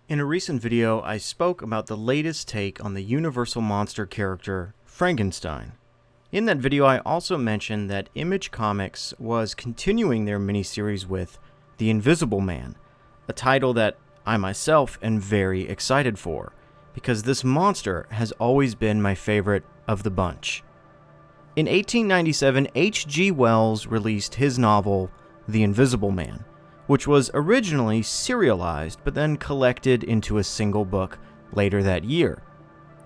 In a recent video, I spoke about the latest take on the Universal monster character, Frankenstein. In that video, I also mentioned that Image Comics was continuing their miniseries with The Invisible Man, a title that I myself am very excited for, because this monster has always been my favorite of the bunch. In 1897, H.G. Wells released his novel, The Invisible Man, which was originally serialized but then collected into a single book later that year.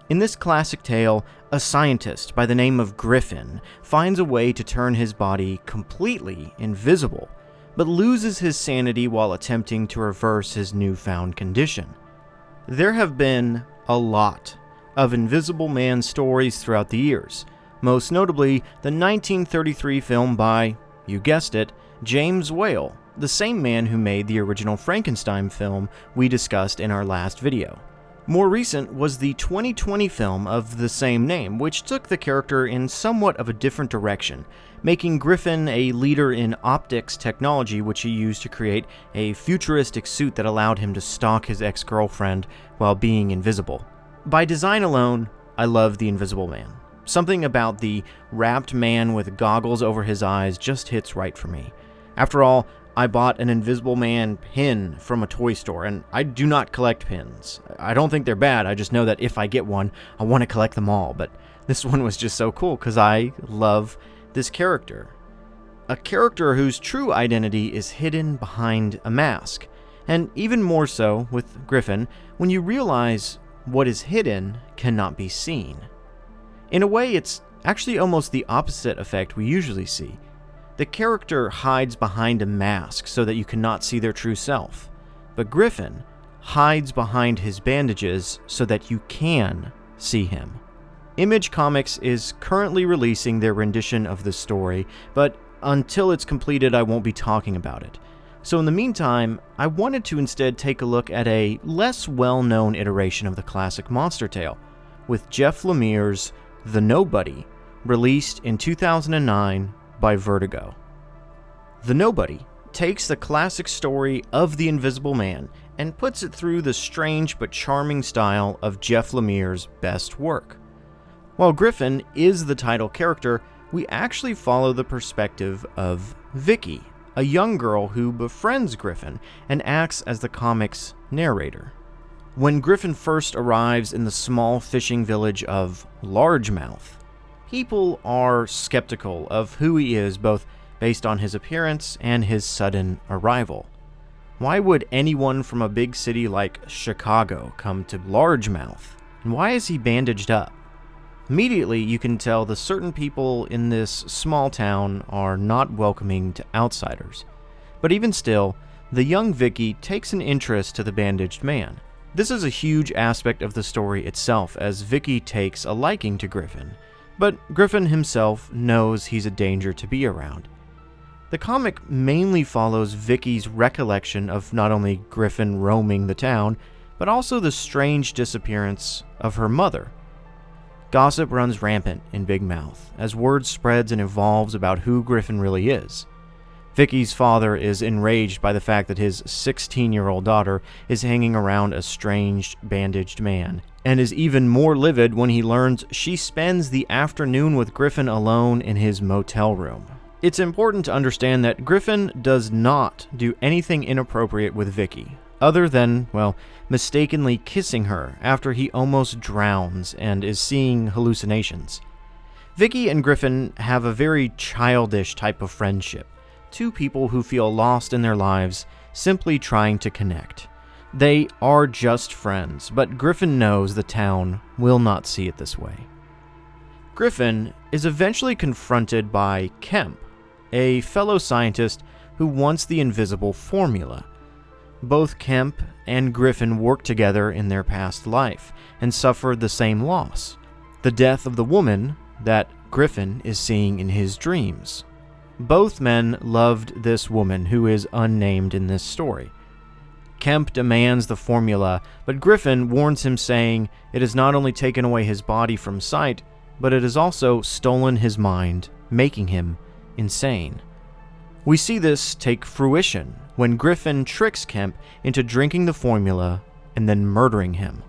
In this classic tale, a scientist by the name of Griffin finds a way to turn his body completely invisible, but loses his sanity while attempting to reverse his newfound condition. There have been a lot of Invisible Man stories throughout the years, most notably the 1933 film by, you guessed it, James Whale, the same man who made the original Frankenstein film we discussed in our last video. More recent was the 2020 film of the same name, which took the character in somewhat of a different direction, making Griffin a leader in optics technology which he used to create a futuristic suit that allowed him to stalk his ex-girlfriend while being invisible. By design alone, I love The Invisible Man. Something about the wrapped man with goggles over his eyes just hits right for me. After all, I bought an Invisible Man pin from a toy store, and I do not collect pins. I don't think they're bad, I just know that if I get one, I want to collect them all, but this one was just so cool because I love this character. A character whose true identity is hidden behind a mask, and even more so with Griffin, when you realize what is hidden cannot be seen. In a way, it's actually almost the opposite effect we usually see. The character hides behind a mask so that you cannot see their true self, but Griffin hides behind his bandages so that you can see him. Image Comics is currently releasing their rendition of this story, but until it's completed, I won't be talking about it. So in the meantime, I wanted to instead take a look at a less well-known iteration of the classic monster tale, with Jeff Lemire's The Nobody, released in 2009 by Vertigo. The Nobody takes the classic story of the Invisible Man and puts it through the strange but charming style of Jeff Lemire's best work. While Griffin is the title character, we actually follow the perspective of Vicky, a young girl who befriends Griffin and acts as the comic's narrator. When Griffin first arrives in the small fishing village of Largemouth, people are skeptical of who he is, both based on his appearance and his sudden arrival. Why would anyone from a big city like Chicago come to Largemouth? And why is he bandaged up? Immediately, you can tell that certain people in this small town are not welcoming to outsiders. But even still, the young Vicky takes an interest to the bandaged man. This is a huge aspect of the story itself, as Vicky takes a liking to Griffin, but Griffin himself knows he's a danger to be around. The comic mainly follows Vicky's recollection of not only Griffin roaming the town, but also the strange disappearance of her mother. Gossip runs rampant in Big Mouth, as word spreads and evolves about who Griffin really is. Vicky's father is enraged by the fact that his 16-year-old daughter is hanging around a strange, bandaged man, and is even more livid when he learns she spends the afternoon with Griffin alone in his motel room. It's important to understand that Griffin does not do anything inappropriate with Vicky, other than, well, mistakenly kissing her after he almost drowns and is seeing hallucinations. Vicky and Griffin have a very childish type of friendship, two people who feel lost in their lives, simply trying to connect. They are just friends, but Griffin knows the town will not see it this way. Griffin is eventually confronted by Kemp, a fellow scientist who wants the invisible formula. Both Kemp and Griffin worked together in their past life and suffered the same loss, the death of the woman that Griffin is seeing in his dreams. Both men loved this woman who is unnamed in this story. Kemp demands the formula, but Griffin warns him, saying it has not only taken away his body from sight, but it has also stolen his mind, making him insane. We see this take fruition when Griffin tricks Kemp into drinking the formula and then murdering him.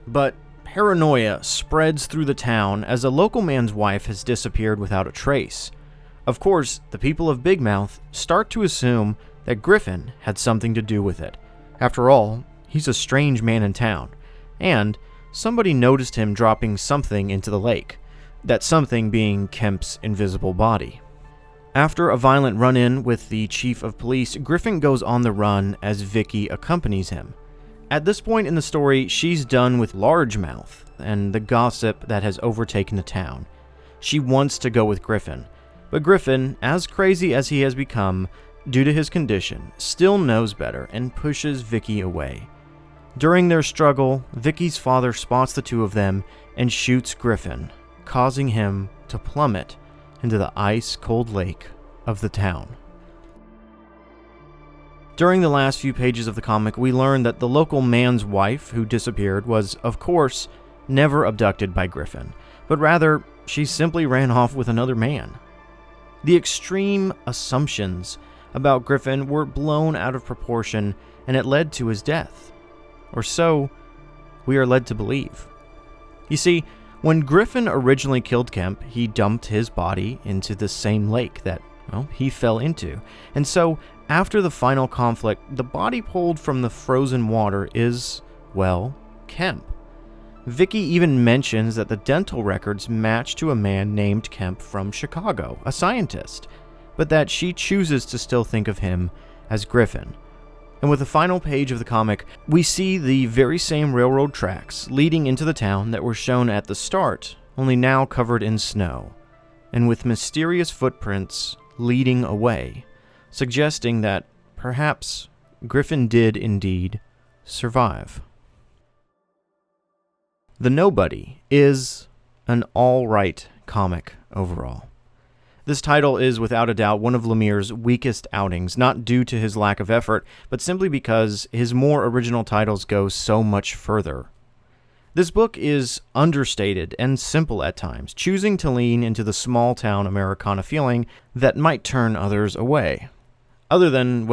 But paranoia spreads through the town as a local man's wife has disappeared without a trace. Of course, the people of Big Mouth start to assume that Griffin had something to do with it. After all, he's a strange man in town, and somebody noticed him dropping something into the lake, that something being Kemp's invisible body. After a violent run-in with the chief of police, Griffin goes on the run as Vicky accompanies him. At this point in the story, she's done with Largemouth and the gossip that has overtaken the town. She wants to go with Griffin, but Griffin, as crazy as he has become due to his condition, still knows better and pushes Vicky away. During their struggle, Vicky's father spots the two of them and shoots Griffin, causing him to plummet into the ice-cold lake of the town. During the last few pages of the comic, we learn that the local man's wife who disappeared was, of course, never abducted by Griffin, but rather, she simply ran off with another man. The extreme assumptions about Griffin were blown out of proportion, and it led to his death. Or so we are led to believe. You see, when Griffin originally killed Kemp, he dumped his body into the same lake that, he fell into. And so, after the final conflict, the body pulled from the frozen water is, Kemp. Vicky even mentions that the dental records match to a man named Kemp from Chicago, a scientist, but that she chooses to still think of him as Griffin. And with the final page of the comic, we see the very same railroad tracks leading into the town that were shown at the start, only now covered in snow, and with mysterious footprints leading away, suggesting that perhaps Griffin did indeed survive. The Nobody is an alright comic overall. This title is without a doubt one of Lemire's weakest outings, not due to his lack of effort, but simply because his more original titles go so much further. This book is understated and simple at times, choosing to lean into the small-town Americana feeling that might turn others away. Other than,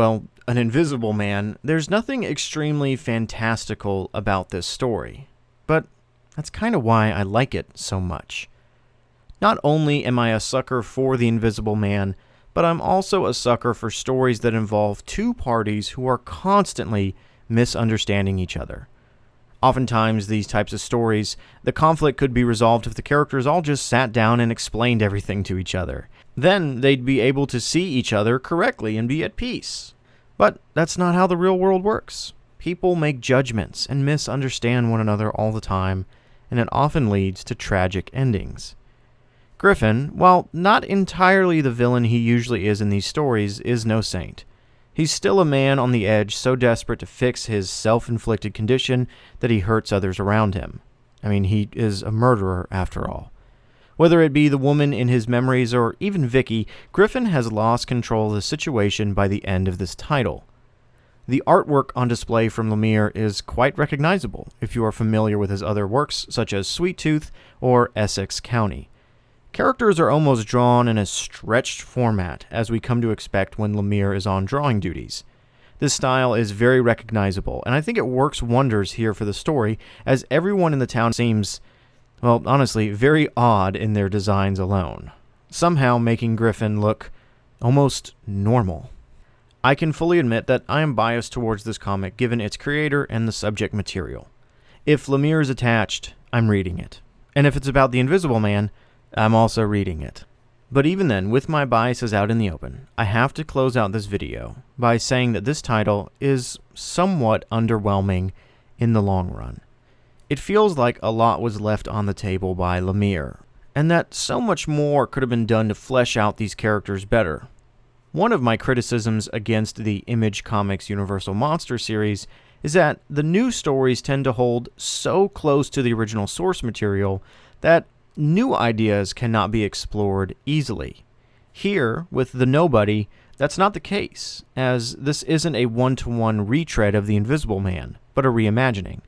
an invisible man, there's nothing extremely fantastical about this story. But that's kind of why I like it so much. Not only am I a sucker for the Invisible Man, but I'm also a sucker for stories that involve two parties who are constantly misunderstanding each other. Oftentimes, these types of stories, the conflict could be resolved if the characters all just sat down and explained everything to each other. Then they'd be able to see each other correctly and be at peace. But that's not how the real world works. People make judgments and misunderstand one another all the time, and it often leads to tragic endings. Griffin, while not entirely the villain he usually is in these stories, is no saint. He's still a man on the edge, so desperate to fix his self-inflicted condition that he hurts others around him. He is a murderer after all. Whether it be the woman in his memories or even Vicky, Griffin has lost control of the situation by the end of this title. The artwork on display from Lemire is quite recognizable if you are familiar with his other works such as Sweet Tooth or Essex County. Characters are almost drawn in a stretched format, as we come to expect when Lemire is on drawing duties. This style is very recognizable, and I think it works wonders here for the story, as everyone in the town seems, honestly, very odd in their designs alone, somehow making Griffin look almost normal. I can fully admit that I am biased towards this comic given its creator and the subject material. If Lemire is attached, I'm reading it. And if it's about the Invisible Man, I'm also reading it. But even then, with my biases out in the open, I have to close out this video by saying that this title is somewhat underwhelming in the long run. It feels like a lot was left on the table by Lemire, and that so much more could have been done to flesh out these characters better. One of my criticisms against the Image Comics Universal Monster series is that the new stories tend to hold so close to the original source material that new ideas cannot be explored easily. Here, with The Nobody, that's not the case, as this isn't a one-to-one retread of The Invisible Man, but a reimagining.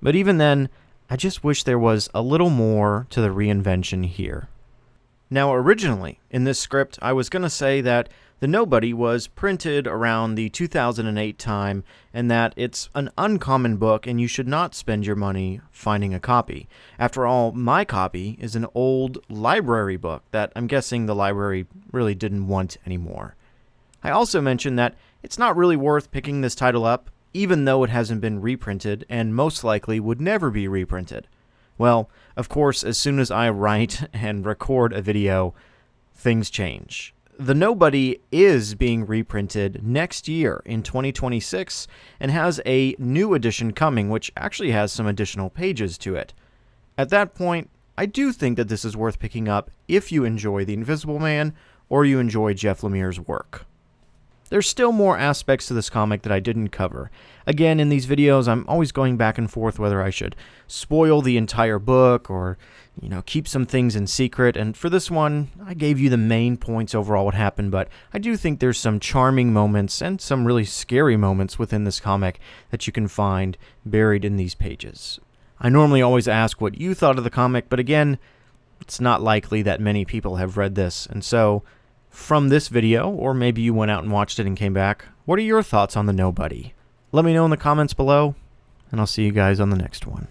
But even then, I just wish there was a little more to the reinvention here. Now, originally, in this script, I was going to say that The Nobody was printed around the 2008 time, and that it's an uncommon book and you should not spend your money finding a copy. After all, my copy is an old library book that I'm guessing the library really didn't want anymore. I also mentioned that it's not really worth picking this title up, even though it hasn't been reprinted and most likely would never be reprinted. Well, of course, as soon as I write and record a video, things change. The Nobody is being reprinted next year in 2026 and has a new edition coming, which actually has some additional pages to it. At that point, I do think that this is worth picking up if you enjoy The Invisible Man or you enjoy Jeff Lemire's work. There's still more aspects to this comic that I didn't cover. Again, in these videos, I'm always going back and forth whether I should spoil the entire book or, keep some things in secret. And for this one, I gave you the main points overall what happened, but I do think there's some charming moments and some really scary moments within this comic that you can find buried in these pages. I normally always ask what you thought of the comic, but again, it's not likely that many people have read this, and so from this video, or maybe you went out and watched it and came back, what are your thoughts on The Nobody? Let me know in the comments below, and I'll see you guys on the next one.